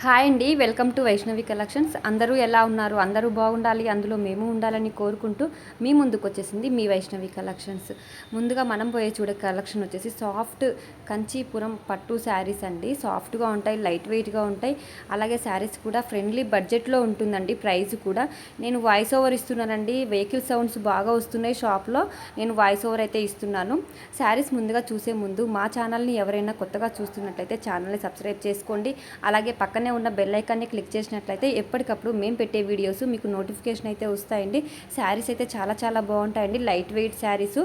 Hi అండి, welcome to Vaishnavi collections. అందరూ ఎలా ఉన్నారు? అందరూ బాగుండాలి, అందులో మేము ఉండాలని కోరుకుంటూ మీ ముందుకు వచ్చేసింది మీ వైష్ణవి కలెక్షన్స్. ముందుగా మనం పోయే చూడే కలెక్షన్ వచ్చేసి సాఫ్ట్ కంచీపురం పట్టు శారీస్ అండి. సాఫ్ట్గా ఉంటాయి, లైట్ వెయిట్గా ఉంటాయి. అలాగే శారీస్ కూడా ఫ్రెండ్లీ బడ్జెట్లో ఉంటుందండి. ప్రైస్ కూడా నేను వాయిస్ ఓవర్ ఇస్తున్నానండి. వెహికల్ సౌండ్స్ బాగా వస్తున్నాయి షాప్లో. నేను వాయిస్ ఓవర్ అయితే ఇస్తున్నాను. శారీస్ ముందుగా చూసే ముందు మా ఛానల్ని ఎవరైనా కొత్తగా చూస్తున్నట్లయితే ఛానల్ని సబ్స్క్రైబ్ చేసుకోండి. అలాగే పక్కనే ఉన్న బెల్ ఐకాన్ని క్లిక్ చేసినట్లయితే ఎప్పటికప్పుడు మేము పెట్టే వీడియోస్ మీకు నోటిఫికేషన్ అయితే వస్తాయండి. శారీస్ అయితే చాలా బాగుంటాయండి. Light weight saris.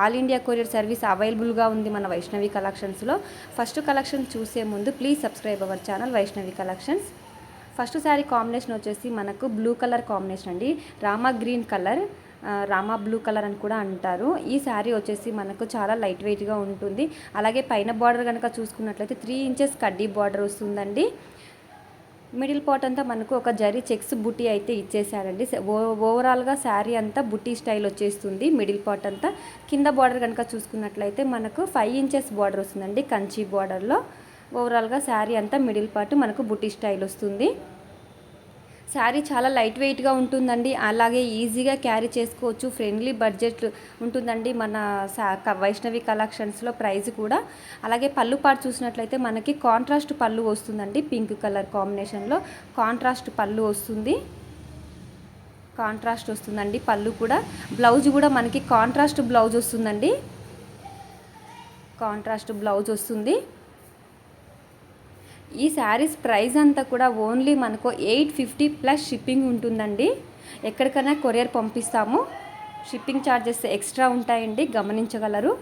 All India courier service అవైలబుల్గా ఉంది మన వైష్ణవి కలెక్షన్స్లో. ఫస్ట్ కలెక్షన్ చూసే ముందు please subscribe our channel Vaishnavi collections. First sari combination వచ్చేసి మనకు బ్లూ కలర్ కాంబినేషన్ అండి. Rama green colour, Rama blue colour అని కూడా అంటారు. ఈ శారీ వచ్చేసి మనకు చాలా లైట్ వెయిట్గా ఉంటుంది. అలాగే పైన బార్డర్ కనుక చూసుకున్నట్లయితే 3 ఇంచెస్ కడ్డీ బార్డర్ వస్తుందండి. మిడిల్ పార్ట్ అంతా మనకు ఒక జరీ చెక్స్ బుట్టి అయితే ఇచ్చేసారండి. ఓవరాల్గా శారీ అంతా బుట్టి స్టైల్ వచ్చేస్తుంది. మిడిల్ పార్ట్ అంతా కింద బార్డర్ కనుక చూసుకున్నట్లయితే మనకు 5 ఇంచెస్ బార్డర్ వస్తుందండి కంచి బార్డర్లో. ఓవరాల్గా శారీ అంతా మిడిల్ పార్ట్ మనకు బుట్టి స్టైల్ వస్తుంది. శారీ చాలా లైట్ వెయిట్గా ఉంటుందండి. అలాగే ఈజీగా క్యారీ చేసుకోవచ్చు. ఫ్రెండ్లీ బడ్జెట్ ఉంటుందండి మన వైష్ణవి కలెక్షన్స్లో. ప్రైస్ కూడా అలాగే పళ్ళు పాటు చూసినట్లయితే మనకి కాంట్రాస్ట్ పళ్ళు వస్తుందండి. పింక్ కలర్ కాంబినేషన్లో కాంట్రాస్ట్ పళ్ళు వస్తుంది. కాంట్రాస్ట్ వస్తుందండి పళ్ళు కూడా. బ్లౌజ్ కూడా మనకి కాంట్రాస్ట్ బ్లౌజ్ వస్తుందండి. కాంట్రాస్ట్ బ్లౌజ్ వస్తుంది. ఈ శారీస్ ప్రైస్ అంతా కూడా ఓన్లీ మనకు 850 ప్లస్ షిప్పింగ్ ఉంటుందండి. ఎక్కడికైనా కొరియర్ పంపిస్తాము. షిప్పింగ్ ఛార్జెస్ ఎక్స్ట్రా ఉంటాయండి, గమనించగలరు.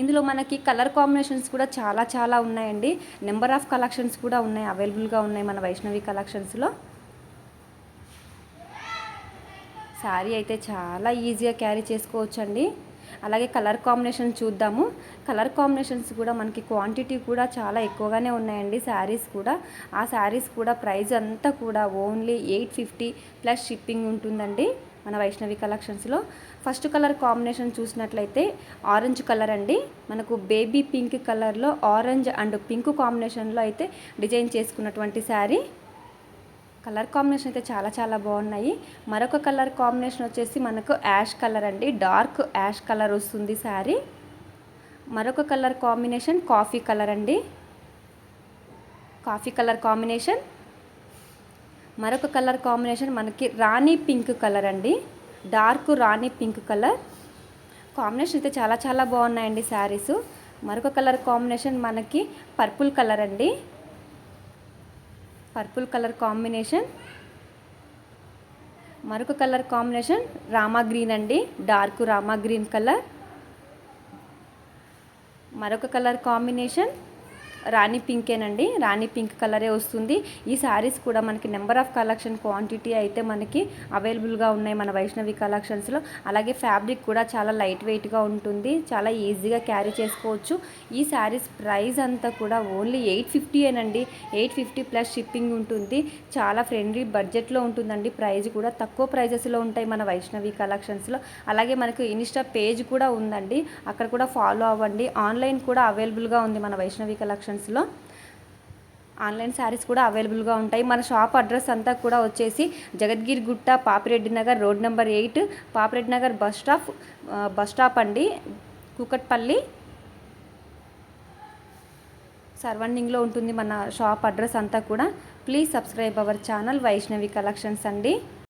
ఇందులో మనకి కలర్ కాంబినేషన్స్ కూడా చాలా ఉన్నాయండి. నెంబర్ ఆఫ్ కలెక్షన్స్ కూడా ఉన్నాయి, అవైలబుల్గా ఉన్నాయి మన వైష్ణవి కలెక్షన్స్లో. శారీ అయితే చాలా ఈజీగా క్యారీ చేసుకోవచ్చండి. అలాగే కలర్ కాంబినేషన్ చూద్దాము. కలర్ కాంబినేషన్స్ కూడా మనకి క్వాంటిటీ కూడా చాలా ఎక్కువగానే ఉన్నాయండి. శారీస్ కూడా ఆ శారీస్ కూడా ప్రైస్ అంతా కూడా ఓన్లీ 850 ప్లస్ షిప్పింగ్ ఉంటుందండి మన వైష్ణవి కలెక్షన్స్లో. ఫస్ట్ కలర్ కాంబినేషన్ చూసినట్లయితే ఆరెంజ్ కలర్ అండి. మనకు బేబీ పింక్ కలర్లో ఆరెంజ్ అండ్ పింక్ కాంబినేషన్లో అయితే డిజైన్ చేసుకున్నటువంటి శారీ. కలర్ కాంబినేషన్ అయితే చాలా బాగున్నాయి. మరొక కలర్ కాంబినేషన్ వచ్చేసి మనకు యాష్ కలర్ అండి. డార్క్ యాష్ కలర్ వస్తుంది శారీ. మరొక కలర్ కాంబినేషన్ కాఫీ కలర్ అండి. Coffee colour combination. మరొక కలర్ కాంబినేషన్ మనకి రాణి పింక్ కలర్ అండి. డార్క్ రాణి పింక్ కలర్ కాంబినేషన్ అయితే చాలా బాగున్నాయండి శారీస్. మరొక కలర్ కాంబినేషన్ మనకి పర్పుల్ కలర్ అండి. Purple colour combination. మరొక కలర్ కాంబినేషన్ రామా గ్రీన్ అండి. Dark Rama green colour. మరొక కలర్ కాంబినేషన్ రాణి పింకేనండి. రాణి పింక్ కలరే వస్తుంది. ఈ శారీస్ కూడా మనకి నెంబర్ ఆఫ్ కలెక్షన్ క్వాంటిటీ అయితే మనకి అవైలబుల్గా ఉన్నాయి మన వైష్ణవి కలెక్షన్స్లో. అలాగే ఫ్యాబ్రిక్ కూడా చాలా లైట్ వెయిట్గా ఉంటుంది. చాలా ఈజీగా క్యారీ చేసుకోవచ్చు. ఈ శారీస్ ప్రైస్ అంతా కూడా ఓన్లీ 850 ఏనండి. 850 ప్లస్ షిప్పింగ్ ఉంటుంది. చాలా ఫ్రెండ్లీ బడ్జెట్లో ఉంటుందండి. ప్రైస్ కూడా తక్కువ ప్రైజెస్లో ఉంటాయి మన వైష్ణవి కలెక్షన్స్లో. అలాగే మనకు ఇన్స్టా పేజ్ కూడా ఉందండి, అక్కడ కూడా ఫాలో అవ్వండి. ఆన్లైన్ కూడా అవైలబుల్గా ఉంది మన వైష్ణవి కలెక్షన్స్లో. ఆన్లైన్ శారీస్ కూడా అవైలబుల్గా ఉంటాయి. మన షాప్ అడ్రస్ అంతా కూడా వచ్చేసి జగద్గిరి గుట్ట, Papireddy Nagar, road number 8, Papireddy Nagar bus stop అండి. కూకట్పల్లి సర్వెంటింగ్లో ఉంటుంది మన షాప్ అడ్రస్ అంతా కూడా. Please subscribe our channel Vaishnavi collections అండి.